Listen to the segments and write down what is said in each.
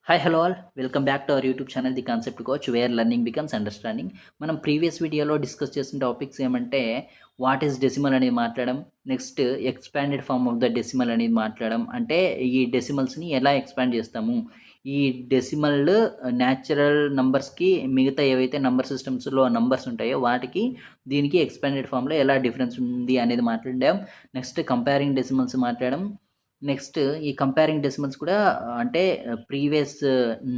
Hi hello all welcome back to our YouTube channel the concept coach where learning becomes understanding. మనం previous వీడియోలో discuss చేసిన topics ఏమంటే what is decimal అనేది మాట్లాడడం, next expanded form of the decimal అనేది మాట్లాడడం. అంటే ఈ డెసిమల్స్ని ఎలా ఎక్స్పాండ్ చేస్తాము, ఈ డెసిమల్ న్యాచురల్ నంబర్స్కి మిగతా ఏవైతే నంబర్ సిస్టమ్స్లో నంబర్స్ ఉంటాయో వాటికి దీనికి ఎక్స్పాండెడ్ ఫామ్లో ఎలా డిఫరెన్స్ ఉంది అనేది మాట్లాడాం. నెక్స్ట్ కంపేరింగ్ డెసిమల్స్ మాట్లాడడం. నెక్స్ట్ ఈ కంపేరింగ్ డెసిమల్స్ కూడా అంటే ప్రీవియస్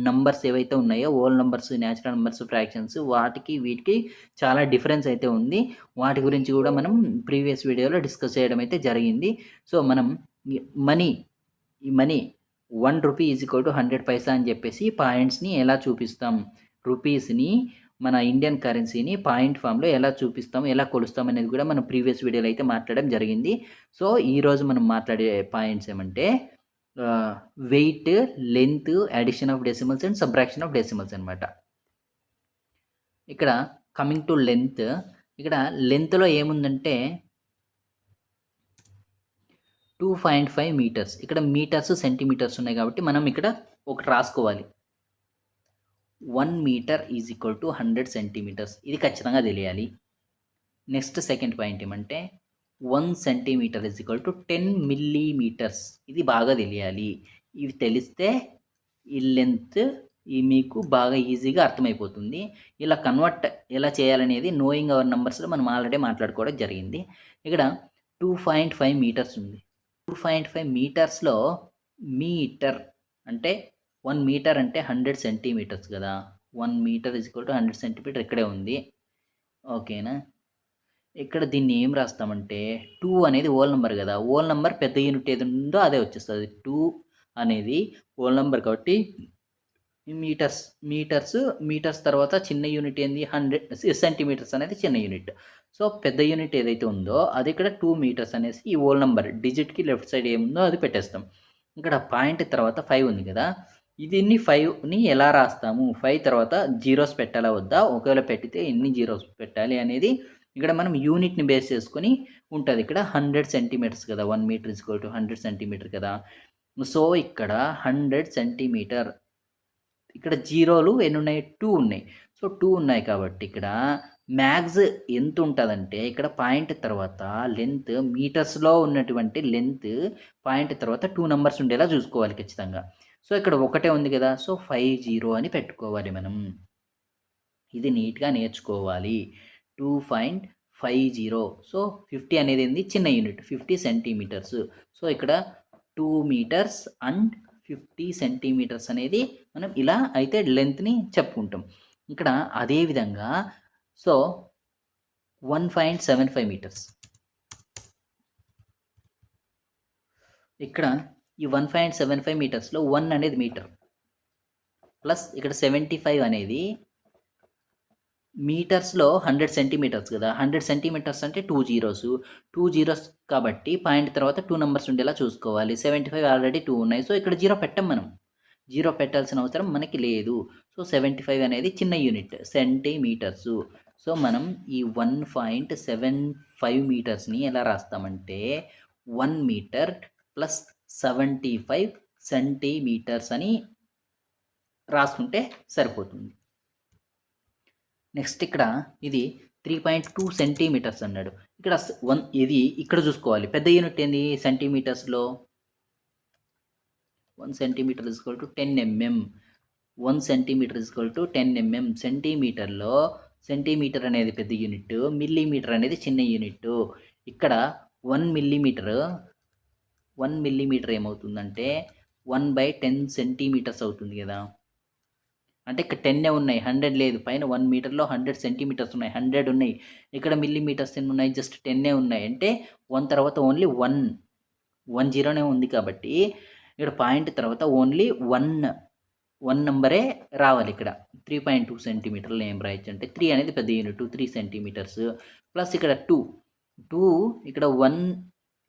నంబర్స్ ఏవైతే ఉన్నాయో whole numbers, natural numbers, fractions వాటికి వీటికి చాలా డిఫరెన్స్ అయితే ఉంది. వాటి గురించి కూడా మనం ప్రీవియస్ వీడియోలో డిస్కస్ చేయడం అయితే జరిగింది. సో మనం ఈ మనీ ఈ money 1 rupee is equal to 100 పైసా అని చెప్పేసి పాయింట్స్ని ఎలా చూపిస్తాం, రూపీస్ని మన ఇండియన్ కరెన్సీని పాయింట్ ఫామ్లో ఎలా చూపిస్తాం, ఎలా కొలుస్తాం అనేది కూడా మనం ప్రీవియస్ వీడియోలో అయితే మాట్లాడడం జరిగింది. సో ఈరోజు మనం మాట్లాడే పాయింట్స్ ఏమంటే weight, length, addition of decimals and subtraction of decimals అనమాట. ఇక్కడ కమింగ్ టు లెంత్, ఇక్కడ లెంత్లో ఏముందంటే 2.5 మీటర్స్. ఇక్కడ మీటర్స్, సెంటీమీటర్స్ ఉన్నాయి కాబట్టి మనం ఇక్కడ ఒకటి రాసుకోవాలి. 1 metre is equal to 100 centimetres. ఇది ఖచ్చితంగా తెలియాలి. నెక్స్ట్ సెకండ్ పాయింట్ ఏమంటే 1 centimetre is equal to 10 millimetres. ఇది బాగా తెలియాలి. ఇవి తెలిస్తే ఈ లెంత్ మీకు బాగా ఈజీగా అర్థమైపోతుంది. ఇలా కన్వర్ట్ ఎలా చేయాలనేది నోయింగ్ అవర్ నంబర్స్లో మనం ఆల్రెడీ మాట్లాడుకోవడం జరిగింది. ఇక్కడ 2.5 మీటర్స్ ఉంది. 2.5 మీటర్స్లో మీటర్ అంటే 1 మీటర్ అంటే 100 సెంటీమీటర్స్ కదా. 1 metre is equal to 100 centimetre ఇక్కడే ఉంది. ఓకేనా. ఇక్కడ దీన్ని ఏం రాస్తామంటే 2 అనేది హోల్ నెంబర్ కదా. హోల్ నెంబర్ పెద్ద యూనిట్ ఏది ఉందో అదే వచ్చేస్తుంది. 2 అనేది హోల్ నెంబర్ కాబట్టి మీటర్స్ తర్వాత చిన్న యూనిట్ ఏంది 100 సెంటీమీటర్స్ అనేది చిన్న యూనిట్. సో పెద్ద యూనిట్ ఏదైతే ఉందో అది ఇక్కడ 2 మీటర్స్ అనేసి ఈ హోల్ నెంబర్ డిజిట్కి లెఫ్ట్ సైడ్ ఏముందో అది పెట్టేస్తాం. ఇక్కడ పాయింట్ తర్వాత 5 ఉంది కదా. దీన్ని 5ని ఎలా రాస్తాము, 5 తర్వాత జీరోస్ పెట్టాలా వద్దా, ఒకవేళ పెట్టితే ఎన్ని జీరోస్ పెట్టాలి అనేది ఇక్కడ మనం యూనిట్ని బేస్ చేసుకొని ఉంటుంది. ఇక్కడ 100 సెంటీమీటర్స్ కదా, 1 metre is equal to 100 centimetre కదా. సో ఇక్కడ 100 సెంటీమీటర్, ఇక్కడ జీరోలు ఎన్ని ఉన్నాయి, 2 ఉన్నాయి. సో 2 ఉన్నాయి కాబట్టి ఇక్కడ మ్యాక్స్ ఎంత ఉంటుందంటే ఇక్కడ పాయింట్ తర్వాత లెంత్ మీటర్స్లో ఉన్నటువంటి లెంత్ పాయింట్ తర్వాత 2 నెంబర్స్ ఉండేలా చూసుకోవాలి ఖచ్చితంగా. సో ఇక్కడ ఒకటే ఉంది కదా, సో 50 అని పెట్టుకోవాలి మనం. ఇది నీట్గా నేర్చుకోవాలి. 2.50. సో 50 అనేది ఏంది, చిన్న యూనిట్, 50 సెంటీమీటర్స్. సో ఇక్కడ 2 మీటర్స్ అండ్ 50 సెంటీమీటర్స్ అనేది మనం ఇలా అయితే లెంత్ని చెప్పుకుంటాం. ఇక్కడ అదేవిధంగా సో 1.75 మీటర్స్. ఇక్కడ ఈ 1.75 మీటర్స్లో 1 అనేది మీటర్ ప్లస్ ఇక్కడ 75 అనేది మీటర్స్లో 100 సెంటీమీటర్స్ కదా. 100 సెంటీమీటర్స్ అంటే 2 జీరోస్, 2 జీరోస్ కాబట్టి పాయింట్ తర్వాత 2 నెంబర్స్ ఉండేలా చూసుకోవాలి. 75 ఆల్రెడీ 2 ఉన్నాయి. సో ఇక్కడ జీరో పెట్టం, మనం జీరో పెట్టాల్సిన అవసరం మనకి లేదు. సో 75 అనేది చిన్న యూనిట్, సెంటీమీటర్స్. సో మనం ఈ 1.75 మీటర్స్ని ఎలా రాస్తామంటే 1 మీటర్ ప్లస్ 75 సెంటీమీటర్స్ అని రాసుకుంటే సరిపోతుంది. నెక్స్ట్ ఇక్కడ ఇది 3.2 సెంటీమీటర్స్ అన్నాడు. ఇక్కడ ఇది ఇక్కడ చూసుకోవాలి. పెద్ద యూనిట్ ఏంది సెంటీమీటర్స్లో, 1 centimetre is equal to 10 mm. 1 centimetre is equal to 10 mm. సెంటీమీటర్లో సెంటీమీటర్ అనేది పెద్ద యూనిట్, మిల్లీమీటర్ అనేది చిన్న యూనిట్. ఇక్కడ 1 మిల్లీమీటర్ ఏమవుతుందంటే 1/10 సెంటీమీటర్స్ అవుతుంది కదా. అంటే ఇక్కడ 10 ఉన్నాయి, 100 లేదు. పైన 1 మీటర్లో 100 సెంటీమీటర్స్ ఉన్నాయి, 100 ఉన్నాయి. ఇక్కడ మిల్లీమీటర్స్ ఎన్ని ఉన్నాయి, జస్ట్ 10 ఉన్నాయి. అంటే 1 తర్వాత ఓన్లీ 1 జీరోనే ఉంది కాబట్టి ఇక్కడ పాయింట్ తర్వాత ఓన్లీ 1 నెంబరే రావాలి. ఇక్కడ 3.2 సెంటీమీటర్లు ఏం రాయొచ్చు అంటే 3 అనేది పెద్ద యూనిట్, 3 సెంటీమీటర్స్ ప్లస్ ఇక్కడ 2 ఇక్కడ 1,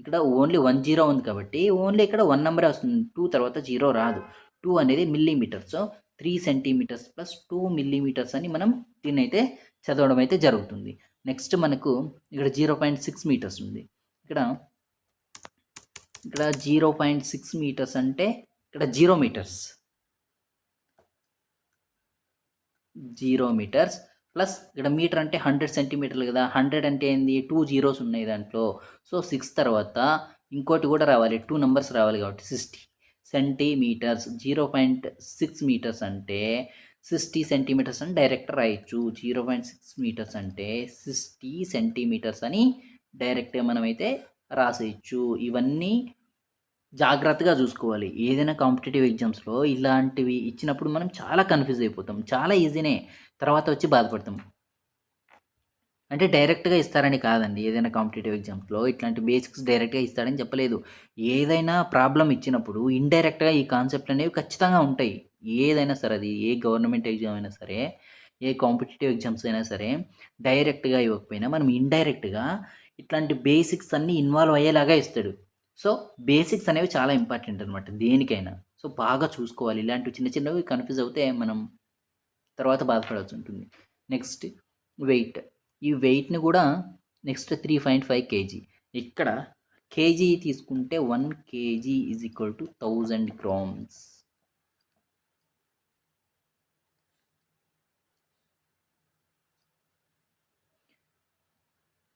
ఇక్కడ ఓన్లీ 1 జీరో ఉంది కాబట్టి ఓన్లీ ఇక్కడ 1 నెంబరే వస్తుంది. 2 తర్వాత జీరో రాదు. 2 అనేది మిల్లీమీటర్స్, 3 సెంటీమీటర్స్ ప్లస్ 2 మిల్లీమీటర్స్ అని మనం దీన్ని అయితే చదవడం అయితే జరుగుతుంది. నెక్స్ట్ మనకు ఇక్కడ 0.6 మీటర్స్ ఉంది. ఇక్కడ 0.6 మీటర్స్ అంటే ఇక్కడ 0 మీటర్స్. 0 మీటర్స్ ప్లస్ ఇక్కడ మీటర్ అంటే 100 సెంటీమీటర్లు కదా, 100 అంటే ఏంది 2 జీరోస్ ఉన్నాయి దాంట్లో. సో 6 తర్వాత ఇంకోటి కూడా రావాలి, 2 నెంబర్స్ రావాలి కాబట్టి 60 సెంటీమీటర్స్. 0.6 మీటర్స్ అంటే 60 సెంటీమీటర్స్ అని డైరెక్ట్ రాయొచ్చు. 0.6 మీటర్స్ అంటే 60 సెంటీమీటర్స్ అని డైరెక్ట్గా మనమైతే రాసేయచ్చు. ఇవన్నీ జాగ్రత్తగా చూసుకోవాలి. ఏదైనా కాంపిటీటివ్ ఎగ్జామ్స్‌లో ఇలాంటివి ఇచ్చినప్పుడు మనం చాలా కన్‌ఫ్యూజ్ అయిపోతాం. చాలా ఈజీనే, తర్వాత వచ్చి బాధపడతాం. అంటే డైరెక్ట్‌గా ఇస్తారని కాదండి. ఏదైనా కాంపిటీటివ్ ఎగ్జామ్స్‌లో ఇట్లాంటి బేసిక్స్ డైరెక్ట్‌గా ఇస్తాడని చెప్పలేదు. ఏదైనా ప్రాబ్లమ్ ఇచ్చినప్పుడు ఇండైరెక్ట్‌గా ఈ కాన్సెప్ట్ అనేవి ఖచ్చితంగా ఉంటాయి. ఏదైనా సరే, అది ఏ గవర్నమెంట్ ఎగ్జామ్ అయినా సరే, ఏ కాంపిటీటివ్ ఎగ్జామ్స్ అయినా సరే, డైరెక్ట్‌గా ఇవ్వకపోయినా మనం ఇండైరెక్ట్‌గా ఇట్లాంటి బేసిక్స్ అన్నీ ఇన్వాల్వ్ అయ్యేలాగా ఇస్తాడు. సో, బేసిక్స్ అనేవి చాలా ఇంపార్టెంట్ అనమాట దేనికైనా. సో, బాగా చూసుకోవాలి. ఇలాంటివి చిన్న చిన్నవి కన్‌ఫ్యూజ్ అవుతే మనం తర్వాత బాధపడాల్సి ఉంటుంది. Next weight. ఈ వెయిట్‌ని కూడా నెక్స్ట్ 3.5 కేజీ. ఇక్కడ కేజీ తీసుకుంటే 1 KG is equal to 1000 grams.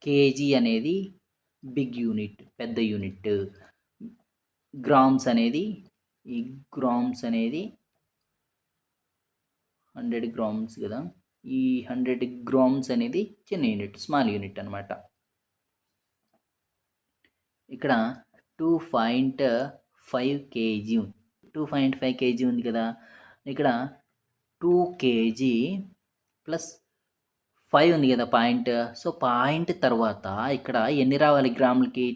KG అనేది బిగ్ యూనిట్, పెద్ద యూనిట్. గ్రామ్స్ అనేది, ఈ గ్రామ్స్ అనేది 100 గ్రామ్స్ కదా, ఈ 100 గ్రామ్స్ అనేది చిన్న యూనిట్, స్మాల్ యూనిట్ అనమాట. ఇక్కడ 2.5 కేజీ, 2.5 కేజీ ఉంది కదా, ఇక్కడ 2 కేజీ ప్లస్ 5 ఉంది కదా పాయింట్. సో పాయింట్ తర్వాత ఇక్కడ ఎన్ని రావాలి గ్రాములకి,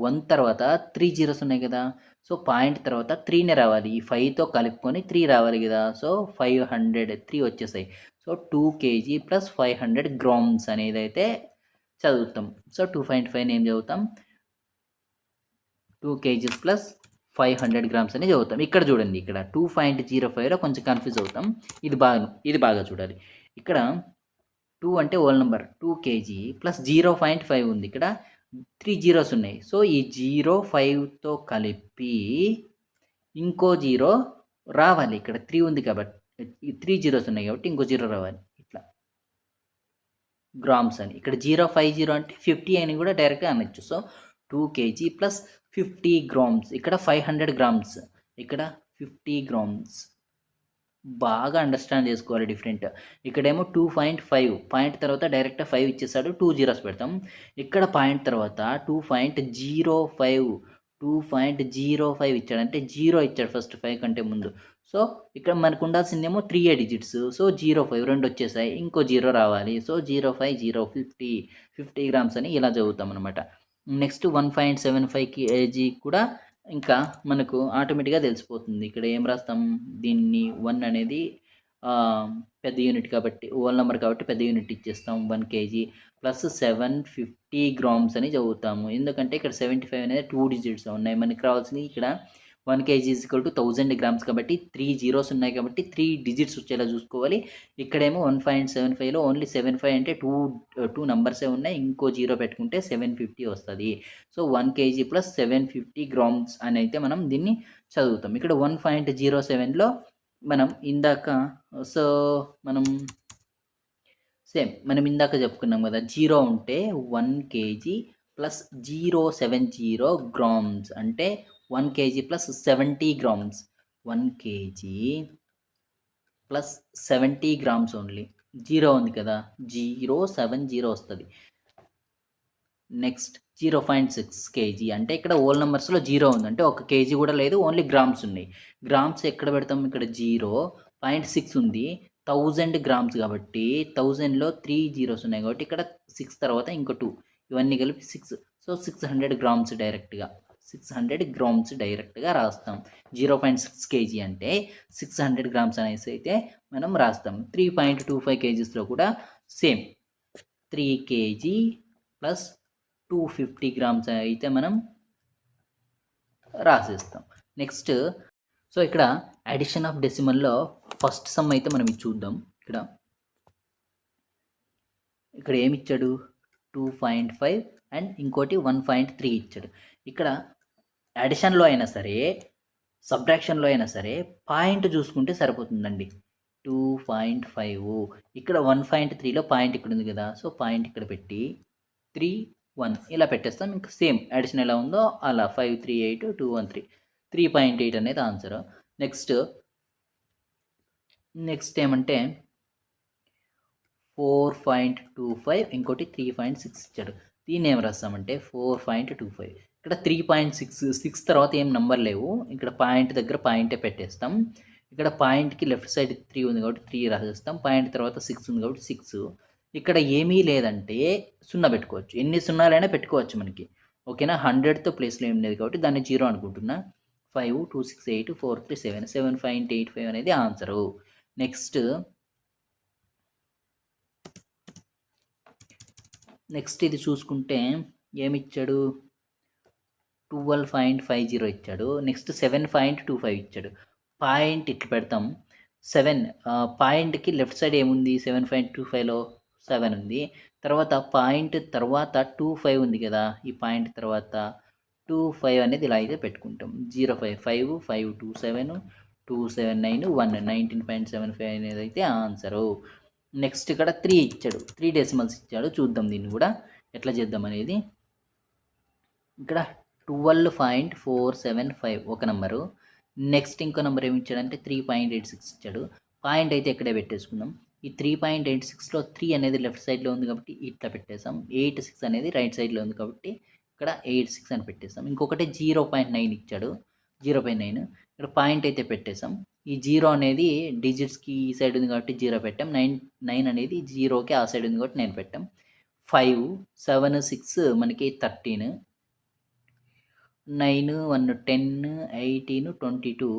1 తర్వాత 3 జీరోస్ ఉన్నాయి కదా, సో పాయింట్ తర్వాత 3నే రావాలి. ఈ 5తో కలుపుకొని 3 రావాలి కదా, సో 500 3 వచ్చేసాయి. సో 2 కేజీ ప్లస్ 500 గ్రామ్స్ అనేది అయితే చదువుతాం. సో 2.5 ఏం చదువుతాం, 2 కేజీస్ ప్లస్ 500 గ్రామ్స్ అని చదువుతాం. ఇక్కడ చూడండి, ఇక్కడ 2.05లో కొంచెం కన్ఫ్యూజ్ అవుతాం. ఇది బాగా చూడాలి. ఇక్కడ 2 అంటే హోల్ నెంబర్, 2 కేజీ ప్లస్ 0.5 ఉంది. ఇక్కడ 3 జీరోస్ ఉన్నాయి. సో ఈ 0.5తో కలిపి ఇంకో 0 రావాలి. ఇక్కడ 3 ఉంది కాబట్టి, 3 జీరోస్ ఉన్నాయి కాబట్టి ఇంకో 0 రావాలి. ఇట్లా గ్రామ్స్ అని. ఇక్కడ 0.50 అంటే 50 అని కూడా డైరెక్ట్గా అనొచ్చు. So 2 KG plus 50 grams. ఇక్కడ 500 గ్రామ్స్, ఇక్కడ 50 గ్రామ్స్. బాగా అండర్స్టాండ్ చేసుకోవాలి డిఫరెంట్. ఇక్కడేమో 2.5 పాయింట్ తర్వాత డైరెక్ట్ 5 ఇచ్చేసాడు, 2 జీరోస్ పెడతాం. ఇక్కడ పాయింట్ తర్వాత 2.05 ఇచ్చాడు, అంటే 0 ఇచ్చాడు ఫస్ట్ 5 కంటే ముందు. సో ఇక్కడ మనకు ఉండాల్సిందేమో 3 డిజిట్స్. సో 0.5 రెండు వచ్చేసాయి, ఇంకో 0 రావాలి. సో 0.50 50 గ్రామ్స్ అని ఇలా చదువుతాం అనమాట. నెక్స్ట్ 1.75 కేజీ కూడా ఇంకా మనకు ఆటోమేటిక్గా తెలిసిపోతుంది. ఇక్కడ ఏం రాస్తాం, దీన్ని 1 అనేది పెద్ద యూనిట్ కాబట్టి, హోల్ నెంబర్ కాబట్టి పెద్ద యూనిట్ ఇచ్చేస్తాం. 1 కేజీ ప్లస్ 750 గ్రామ్స్ అని చదువుతాము. ఎందుకంటే ఇక్కడ 75 అనేది 2 డిజిట్స్ ఉన్నాయి. మనకి రావాల్సింది ఇక్కడ 1 KG is equal to 1000 grams కాబట్టి 3 జీరోస్ ఉన్నాయి కాబట్టి 3 డిజిట్స్ వచ్చేలా చూసుకోవాలి. ఇక్కడేమో 1.75లో ఓన్లీ 75 అంటే 2 నంబర్సే ఉన్నాయి, ఇంకో 0 పెట్టుకుంటే 750 వస్తుంది. సో 1 కేజీ ప్లస్ 750 గ్రామ్స్ అని అయితే మనం దీన్ని చదువుతాం. ఇక్కడ 1.07లో మనం ఇందాక, సో మనం ఇందాక చెప్పుకున్నాం కదా, 0 ఉంటే 1 కేజీ ప్లస్ 0.70 గ్రామ్స్ అంటే 1 KG plus 70 grams. 1 KG plus 70 grams only. 0 ఉంది కదా, 0.70 వస్తుంది. నెక్స్ట్ 0.6 కేజీ అంటే ఇక్కడ హోల్ నెంబర్స్లో 0 ఉంది, అంటే 1 కేజీ కూడా లేదు, ఓన్లీ గ్రామ్స్ ఉన్నాయి. గ్రామ్స్ ఎక్కడ పెడతాం, ఇక్కడ 0.6 ఉంది, 1000 గ్రామ్స్ కాబట్టి 1000లో 3 జీరోస్ ఉన్నాయి కాబట్టి ఇక్కడ 6 తర్వాత ఇంకో 2, ఇవన్నీ కలిపి 6. సో 600 గ్రామ్స్ డైరెక్ట్గా, 600 గ్రామ్స్ డైరెక్ట్గా రాస్తాం. 0.6 కేజీ అంటే 600 గ్రామ్స్ అనేసి అయితే మనం రాస్తాం. 3.25 కేజీస్లో కూడా సేమ్, 3 కేజీ ప్లస్ 250 గ్రామ్స్ అయితే మనం రాసేస్తాం. నెక్స్ట్, సో ఇక్కడ అడిషన్ ఆఫ్ డెసిమల్లో ఫస్ట్ సమ్ అయితే మనం ఇది చూద్దాం. ఇక్కడ ఏమి ఇచ్చాడు, 2.5 అండ్ ఇంకోటి 1.3 ఇచ్చాడు. ఇక్కడ అడిషన్లో అయినా సరే, సబ్ట్రాక్షన్లో అయినా సరే పాయింట్ చూసుకుంటే సరిపోతుందండి. 2.5 ఇక్కడ 1.3లో పాయింట్ ఇక్కడ ఉంది కదా, సో పాయింట్ ఇక్కడ పెట్టి 3, 1 ఇలా పెట్టేస్తాం. ఇంకా సేమ్ అడిషన్ ఎలా ఉందో అలా 5, 3, 8, 2, 1, 3 3.8 అనేది ఆన్సర్. నెక్స్ట్ ఏమంటే 4.25 ఇంకోటి 3.6 ఇచ్చాడు. దీన్ని ఏం రాస్తామంటే 4.25 ఇక్కడ 3.6 తర్వాత ఏం నెంబర్ లేవు, ఇక్కడ పాయింట్ దగ్గర పాయింటే పెట్టేస్తాం. ఇక్కడ పాయింట్కి లెఫ్ట్ సైడ్ 3 ఉంది కాబట్టి 3 రాసేస్తాం. పాయింట్ తర్వాత 6 ఉంది కాబట్టి 6. ఇక్కడ ఏమీ లేదంటే 0 పెట్టుకోవచ్చు, ఎన్ని సున్నాలైనా పెట్టుకోవచ్చు మనకి, ఓకేనా. 100తో ప్లేస్లో ఏం లేదు కాబట్టి దాన్ని 0 అనుకుంటున్నా. 5, 2, 6, 8, 4, 3, 7 7.85 అనేది ఆన్సరు. నెక్స్ట్ ఇది చూసుకుంటే ఏమిచ్చాడు, 12.50 ఇచ్చాడు. నెక్స్ట్ 7.25 ఇచ్చాడు. పాయింట్ ఇట్లా పెడతాం. 7 పాయింట్కి లెఫ్ట్ సైడ్ ఏముంది, 7.25లో 7 ఉంది. తర్వాత పాయింట్ తర్వాత 25 ఉంది కదా, ఈ పాయింట్ తర్వాత 25 అనేది ఇలా అయితే పెట్టుకుంటాం. 0.5 5 5 2 7 2 7 9 1 19.75 అనేది అయితే ఆన్సరు. నెక్స్ట్ ఇక్కడ 3 ఇచ్చాడు, 3 డెసిమల్స్ ఇచ్చాడు. చూద్దాం దీన్ని కూడా ఎట్లా చేద్దాం అనేది. ఇక్కడ 12.475 ఒక నెంబరు. నెక్స్ట్ ఇంకో నెంబర్ ఏమి ఇచ్చాడంటే 3.86 ఇచ్చాడు. పాయింట్ అయితే ఇక్కడే పెట్టేసుకుందాం. ఈ 3.86లో 3 అనేది లెఫ్ట్ సైడ్లో ఉంది కాబట్టి ఇట్లా పెట్టేసాం. 86 అనేది రైట్ సైడ్లో ఉంది కాబట్టి ఇక్కడ 86 అని పెట్టేసాం. ఇంకొకటి 0.9 ఇచ్చాడు, 0.9 ఇక్కడ పాయింట్ అయితే పెట్టేసాం. ఈ 0 అనేది డిజిట్స్కి ఈ సైడ్ ఉంది కాబట్టి 0 పెట్టాం. 9 అనేది 0కి ఆ సైడ్ ఉంది కాబట్టి 9 పెట్టాం. 5 7 6 మనకి 13 9 1 10 18 22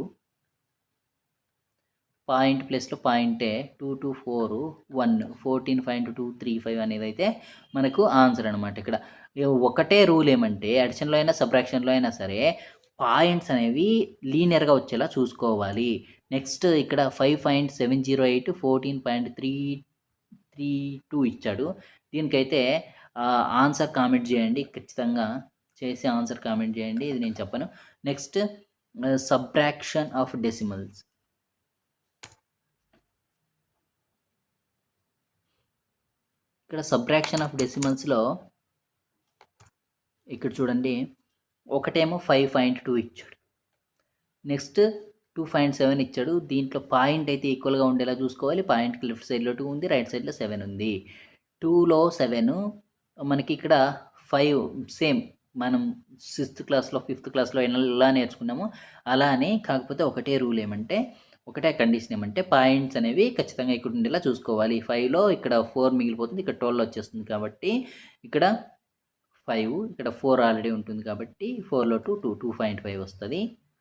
పాయింట్ ప్లస్లో పాయింటే 2 2 4 1 14.235 అనేది అయితే మనకు ఆన్సర్ అనమాట. ఇక్కడ ఒకటే రూల్ ఏమంటే అడిషన్లో అయినా సబ్ట్రాక్షన్లో అయినా సరే పాయింట్స్ అనేవి లీనియర్గా వచ్చేలా చూసుకోవాలి. నెక్స్ట్ ఇక్కడ 5.708 14.332 ఇచ్చాడు. దీనికైతే ఆన్సర్ కామెంట్ చేయండి, ఖచ్చితంగా చేసి ఆన్సర్ కామెంట్ చేయండి, ఇది నేను చెప్పను. Next subtraction of decimals. ఇక్కడ సబ్ట్రాక్షన్ ఆఫ్ డెసిమల్స్లో ఇక్కడ చూడండి, ఒకటేమో 5.2 ఇచ్చాడు, నెక్స్ట్ 2.7 ఇచ్చాడు. దీంట్లో పాయింట్ అయితే ఈక్వల్గా ఉండేలా చూసుకోవాలి. పాయింట్కి లెఫ్ట్ సైడ్లో 2 ఉంది, రైట్ సైడ్లో 7 ఉంది. 2లో 7 మనకి ఇక్కడ 5 సేమ్ మనం 6th క్లాస్లో 5th క్లాస్లో ఎలా నేర్చుకున్నామో అలానే, కాకపోతే ఒకటే రూల్ ఏమంటే ఒకటే కండిషన్ ఏమంటే పాయింట్స్ అనేవి ఖచ్చితంగా ఇక్కడ ఉండేలా చూసుకోవాలి. 5లో ఇక్కడ 4 మిగిలిపోతుంది, ఇక్కడ 12 వచ్చేస్తుంది కాబట్టి ఇక్కడ 5, ఇక్కడ 4 ఆల్రెడీ ఉంటుంది కాబట్టి 4లో 2.5 వస్తుంది.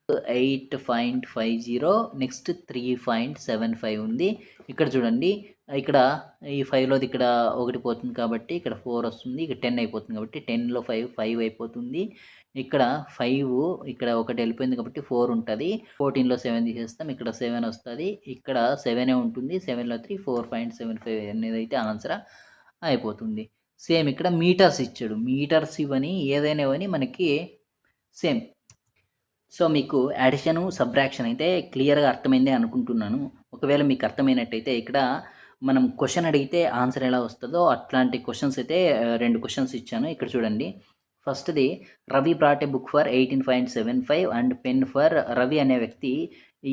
8.50 నెక్స్ట్ 3.75 ఉంది. ఇక్కడ చూడండి, ఇక్కడ ఈ 5లోది ఇక్కడ 1 పోతుంది కాబట్టి ఇక్కడ 4 వస్తుంది, ఇక్కడ 10 అయిపోతుంది కాబట్టి 10లో 5 అయిపోతుంది. ఇక్కడ 5 ఇక్కడ ఒకటి వెళ్ళిపోయింది కాబట్టి 4 ఉంటుంది. 14లో 7 తీసేస్తాం, ఇక్కడ 7 వస్తుంది, ఇక్కడ 7 ఉంటుంది. 7లో 3 4.75 అనేది అయితే ఆన్సర్ అయిపోతుంది. సేమ్ ఇక్కడ మీటర్స్ ఇచ్చాడు, మీటర్స్ ఇవని ఏదైనా ఇవని మనకి సేమ్. సో మీకు అడిషను సబ్ట్రాక్షన్ అయితే క్లియర్గా అర్థమైందే అనుకుంటున్నాను. ఒకవేళ మీకు అర్థమైనట్టయితే ఇక్కడ మనం క్వశ్చన్ అడిగితే ఆన్సర్ ఎలా వస్తుందో అట్లాంటి క్వశ్చన్స్ అయితే 2 క్వశ్చన్స్ ఇచ్చాను. ఇక్కడ చూడండి, ఫస్ట్ది Ravi brought A book for 18.75 and pen for Ravi అనే వ్యక్తి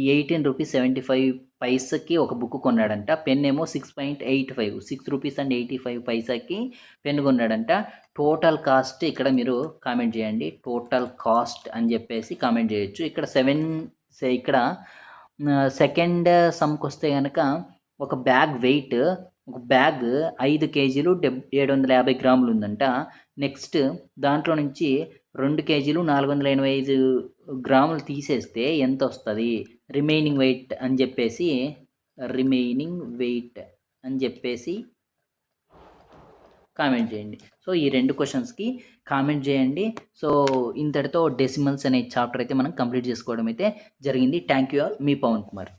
18 రూపీస్ 75 పైసకి ఒక బుక్ కొన్నాడంట. పెన్ ఏమో 6.85 6 రూపీస్ అండ్ 85 పైసాకి పెన్ కొన్నాడంట. టోటల్ కాస్ట్ ఇక్కడ మీరు కామెంట్ చేయండి, టోటల్ కాస్ట్ అని చెప్పేసి కామెంట్ చేయొచ్చు. ఇక్కడ ఇక్కడ సెకండ్ సమ్కి వస్తే కనుక ఒక బ్యాగ్ వెయిట్, ఒక బ్యాగ్ 5 కేజీలు 750 గ్రాములు ఉందంట. నెక్స్ట్ దాంట్లో నుంచి 2 కేజీలు 485 గ్రాములు తీసేస్తే ఎంత వస్తుంది, రిమైనింగ్ వెయిట్ అని చెప్పేసి కామెంట్ చేయండి. సో ఈ 2 క్వశ్చన్స్కి కామెంట్ చేయండి. సో ఇంతటితో డెసిమల్స్ అనే చాప్టర్ అయితే మనం కంప్లీట్ చేసుకోవడం అయితే జరిగింది. థ్యాంక్ యూ ఆల్, మీ పవన్ కుమార్.